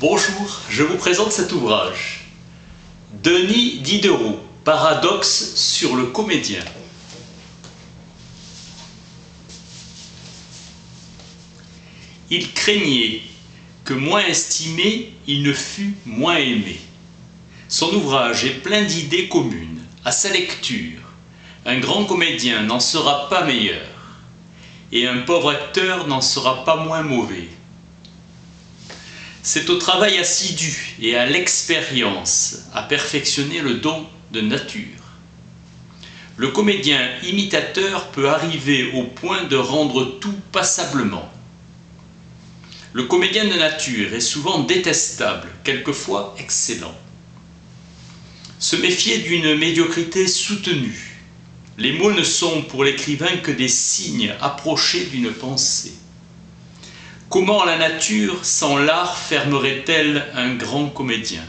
Bonjour, je vous présente cet ouvrage. Denis Diderot, paradoxe sur le comédien. Il craignait que moins estimé, il ne fût moins aimé. Son ouvrage est plein d'idées communes. À sa lecture, un grand comédien n'en sera pas meilleur, et un pauvre acteur n'en sera pas moins mauvais. C'est au travail assidu et à l'expérience à perfectionner le don de nature. Le comédien imitateur peut arriver au point de rendre tout passablement. Le comédien de nature est souvent détestable, quelquefois excellent. Se méfier d'une médiocrité soutenue. Les mots ne sont pour l'écrivain que des signes approchés d'une pensée. Comment la nature, sans l'art, formerait-elle un grand comédien?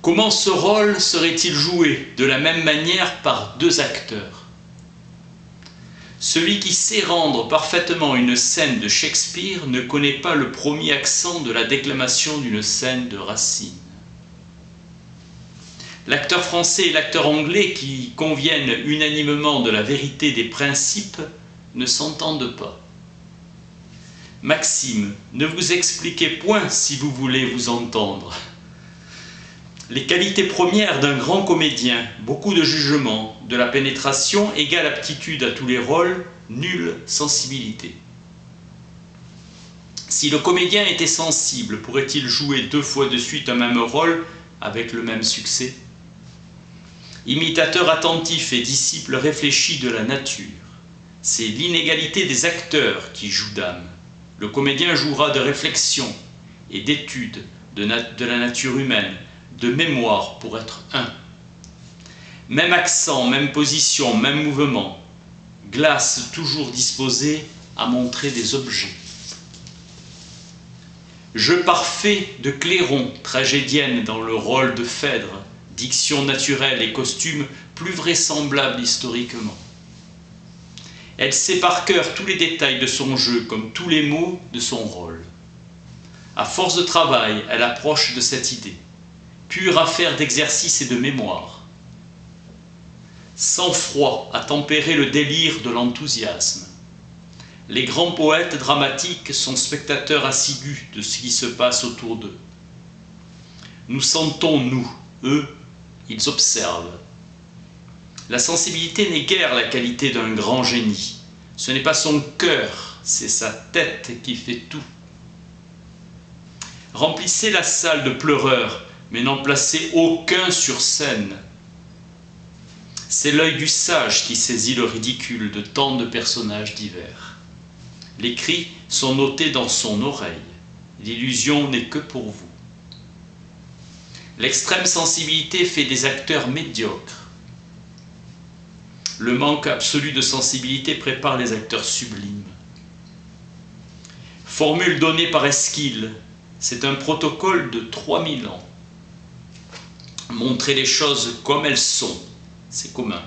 Comment ce rôle serait-il joué de la même manière par deux acteurs? Celui qui sait rendre parfaitement une scène de Shakespeare ne connaît pas le premier accent de la déclamation d'une scène de Racine. L'acteur français et l'acteur anglais, qui conviennent unanimement de la vérité des principes, ne s'entendent pas. Maxime, ne vous expliquez point si vous voulez vous entendre. Les qualités premières d'un grand comédien, beaucoup de jugement, de la pénétration, égale aptitude à tous les rôles, nulle sensibilité. Si le comédien était sensible, pourrait-il jouer 2 fois de suite un même rôle avec le même succès? Imitateur attentif et disciple réfléchi de la nature, c'est l'inégalité des acteurs qui joue d'âme. Le comédien jouera de réflexion et d'étude de la nature humaine, de mémoire pour être un. Même accent, même position, même mouvement, glace toujours disposée à montrer des objets. Jeu parfait de Clairon, tragédienne dans le rôle de Phèdre, diction naturelle et costume plus vraisemblables historiquement. Elle sait par cœur tous les détails de son jeu comme tous les mots de son rôle. À force de travail, elle approche de cette idée. Pure affaire d'exercice et de mémoire. Sans froid à tempérer le délire de l'enthousiasme. Les grands poètes dramatiques sont spectateurs assidus de ce qui se passe autour d'eux. Nous sentons, nous, eux, ils observent. La sensibilité n'est guère la qualité d'un grand génie. Ce n'est pas son cœur, c'est sa tête qui fait tout. Remplissez la salle de pleureurs, mais n'en placez aucun sur scène. C'est l'œil du sage qui saisit le ridicule de tant de personnages divers. Les cris sont notés dans son oreille. L'illusion n'est que pour vous. L'extrême sensibilité fait des acteurs médiocres. Le manque absolu de sensibilité prépare les acteurs sublimes. Formule donnée par Eschyle, c'est un protocole de 3000 ans. Montrer les choses comme elles sont, c'est commun.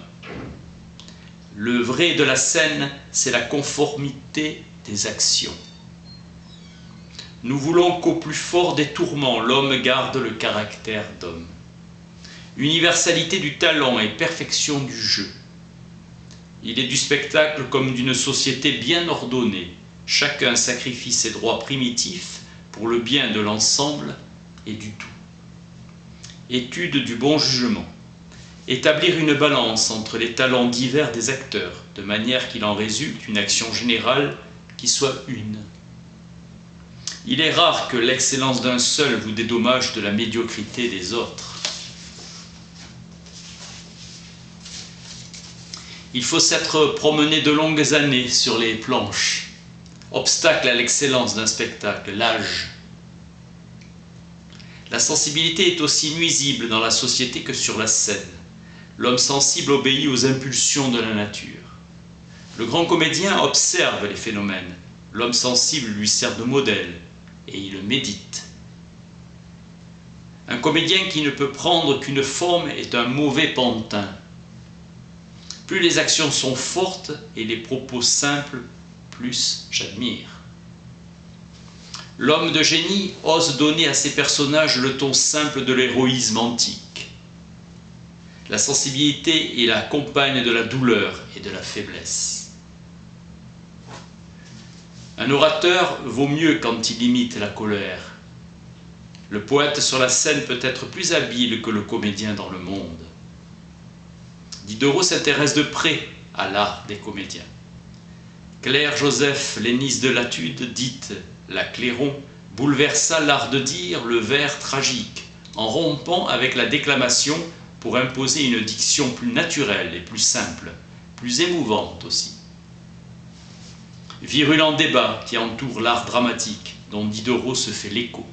Le vrai de la scène, c'est la conformité des actions. Nous voulons qu'au plus fort des tourments, l'homme garde le caractère d'homme. Universalité du talent et perfection du jeu. Il est du spectacle comme d'une société bien ordonnée. Chacun sacrifie ses droits primitifs pour le bien de l'ensemble et du tout. Étude du bon jugement. Établir une balance entre les talents divers des acteurs, de manière qu'il en résulte une action générale qui soit une. Il est rare que l'excellence d'un seul vous dédommage de la médiocrité des autres. Il faut s'être promené de longues années sur les planches. Obstacle à l'excellence d'un spectacle, l'âge. La sensibilité est aussi nuisible dans la société que sur la scène. L'homme sensible obéit aux impulsions de la nature. Le grand comédien observe les phénomènes. L'homme sensible lui sert de modèle et il médite. Un comédien qui ne peut prendre qu'une forme est un mauvais pantin. Plus les actions sont fortes et les propos simples, plus j'admire. L'homme de génie ose donner à ses personnages le ton simple de l'héroïsme antique. La sensibilité est la compagne de la douleur et de la faiblesse. Un orateur vaut mieux quand il imite la colère. Le poète sur la scène peut être plus habile que le comédien dans le monde. Diderot s'intéresse de près à l'art des comédiens. Claire Joseph Lénis de Latude, dite la Clairon, bouleversa l'art de dire le vers tragique, en rompant avec la déclamation pour imposer une diction plus naturelle et plus simple, plus émouvante aussi. Virulent débat qui entoure l'art dramatique, dont Diderot se fait l'écho.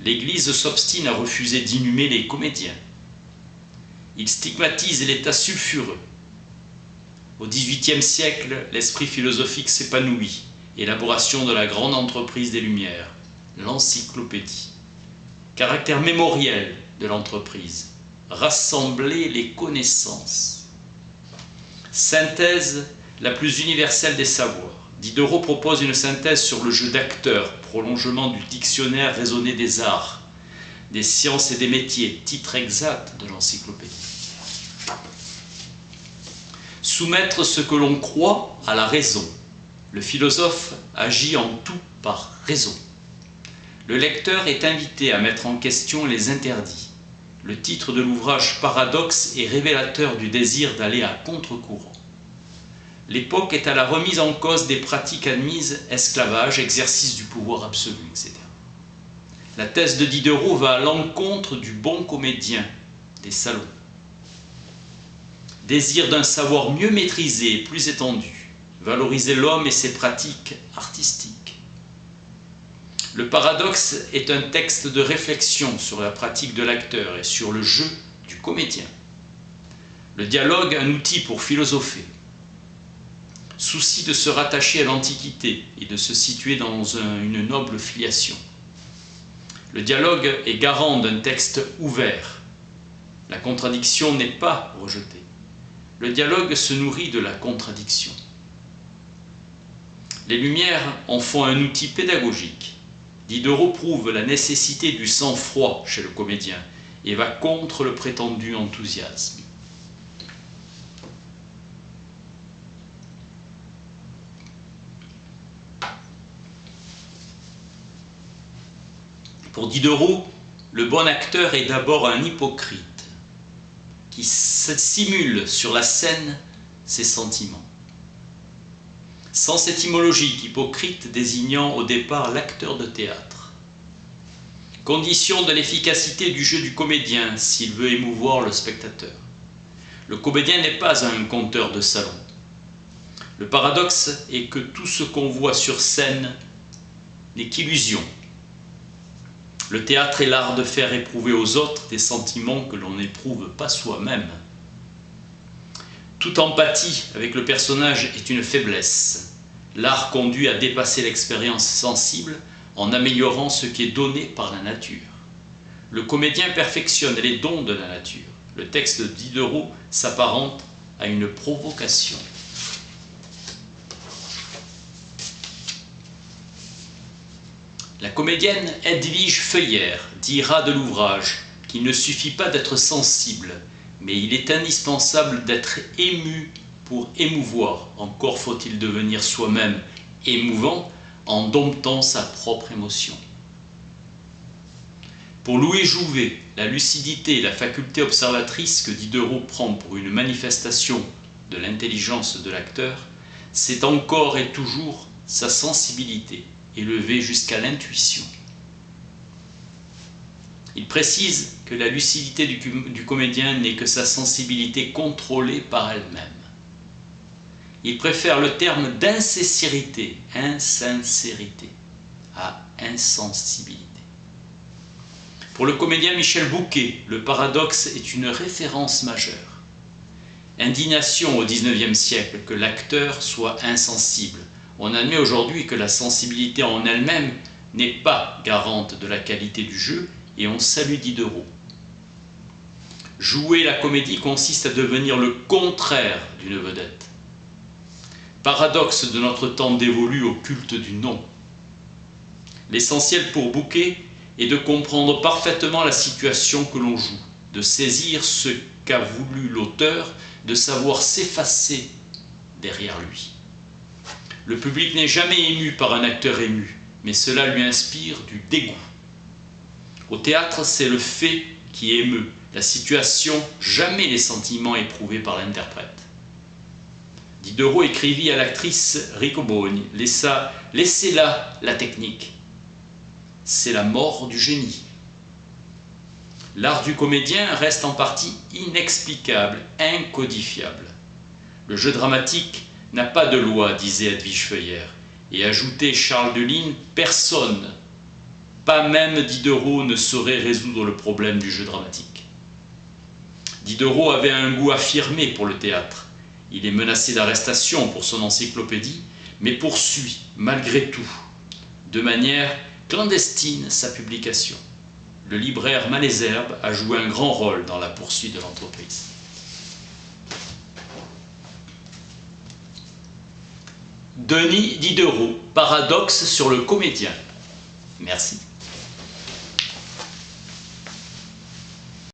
L'Église s'obstine à refuser d'inhumer les comédiens. Il stigmatise l'état sulfureux. Au XVIIIe siècle, l'esprit philosophique s'épanouit. Élaboration de la grande entreprise des Lumières, l'encyclopédie. Caractère mémoriel de l'entreprise, rassembler les connaissances. Synthèse la plus universelle des savoirs. Diderot propose une synthèse sur le jeu d'acteur, prolongement du dictionnaire raisonné des arts, des sciences et des métiers, titre exact de l'encyclopédie. Soumettre ce que l'on croit à la raison. Le philosophe agit en tout par raison. Le lecteur est invité à mettre en question les interdits. Le titre de l'ouvrage Paradoxe est révélateur du désir d'aller à contre-courant. L'époque est à la remise en cause des pratiques admises, esclavage, exercice du pouvoir absolu, etc. La thèse de Diderot va à l'encontre du bon comédien des salons. Désir d'un savoir mieux maîtrisé et plus étendu, valoriser l'homme et ses pratiques artistiques. Le paradoxe est un texte de réflexion sur la pratique de l'acteur et sur le jeu du comédien. Le dialogue, un outil pour philosopher. Souci de se rattacher à l'Antiquité et de se situer dans une noble filiation. Le dialogue est garant d'un texte ouvert. La contradiction n'est pas rejetée. Le dialogue se nourrit de la contradiction. Les Lumières en font un outil pédagogique. Diderot prouve la nécessité du sang-froid chez le comédien et va contre le prétendu enthousiasme. Pour Diderot, le bon acteur est d'abord un hypocrite qui simule sur la scène ses sentiments. Sens étymologique, hypocrite désignant au départ l'acteur de théâtre. Condition de l'efficacité du jeu du comédien s'il veut émouvoir le spectateur. Le comédien n'est pas un conteur de salon. Le paradoxe est que tout ce qu'on voit sur scène n'est qu'illusion. Le théâtre est l'art de faire éprouver aux autres des sentiments que l'on n'éprouve pas soi-même. Toute empathie avec le personnage est une faiblesse. L'art conduit à dépasser l'expérience sensible en améliorant ce qui est donné par la nature. Le comédien perfectionne les dons de la nature. Le texte de Diderot s'apparente à une provocation. La comédienne Edwige Feuillère dira de l'ouvrage qu'il ne suffit pas d'être sensible, mais il est indispensable d'être ému pour émouvoir. Encore faut-il devenir soi-même émouvant en domptant sa propre émotion. Pour Louis Jouvet, la lucidité et la faculté observatrice que Diderot prend pour une manifestation de l'intelligence de l'acteur, c'est encore et toujours sa sensibilité, élevée jusqu'à l'intuition. Il précise que la lucidité du comédien n'est que sa sensibilité contrôlée par elle-même. Il préfère le terme d'insincérité, insincérité, à insensibilité. Pour le comédien Michel Bouquet, le paradoxe est une référence majeure. Indignation au XIXe siècle que l'acteur soit insensible. On admet aujourd'hui que la sensibilité en elle-même n'est pas garante de la qualité du jeu et on salue Diderot. Jouer la comédie consiste à devenir le contraire d'une vedette. Paradoxe de notre temps dévolu au culte du nom. L'essentiel pour Bouquet est de comprendre parfaitement la situation que l'on joue, de saisir ce qu'a voulu l'auteur, de savoir s'effacer derrière lui. Le public n'est jamais ému par un acteur ému, mais cela lui inspire du dégoût. Au théâtre, c'est le fait qui émeut, la situation, jamais les sentiments éprouvés par l'interprète. Diderot écrivit à l'actrice Riccoboni, laissez-la la technique. C'est la mort du génie. L'art du comédien reste en partie inexplicable, incodifiable. Le jeu dramatique n'a pas de loi, disait Edwige Feuillère, et ajoutait Charles Deline, personne, pas même Diderot, ne saurait résoudre le problème du jeu dramatique. Diderot avait un goût affirmé pour le théâtre. Il est menacé d'arrestation pour son encyclopédie, mais poursuit, malgré tout, de manière clandestine, sa publication. Le libraire Malesherbes a joué un grand rôle dans la poursuite de l'entreprise. Denis Diderot, paradoxe sur le comédien. Merci.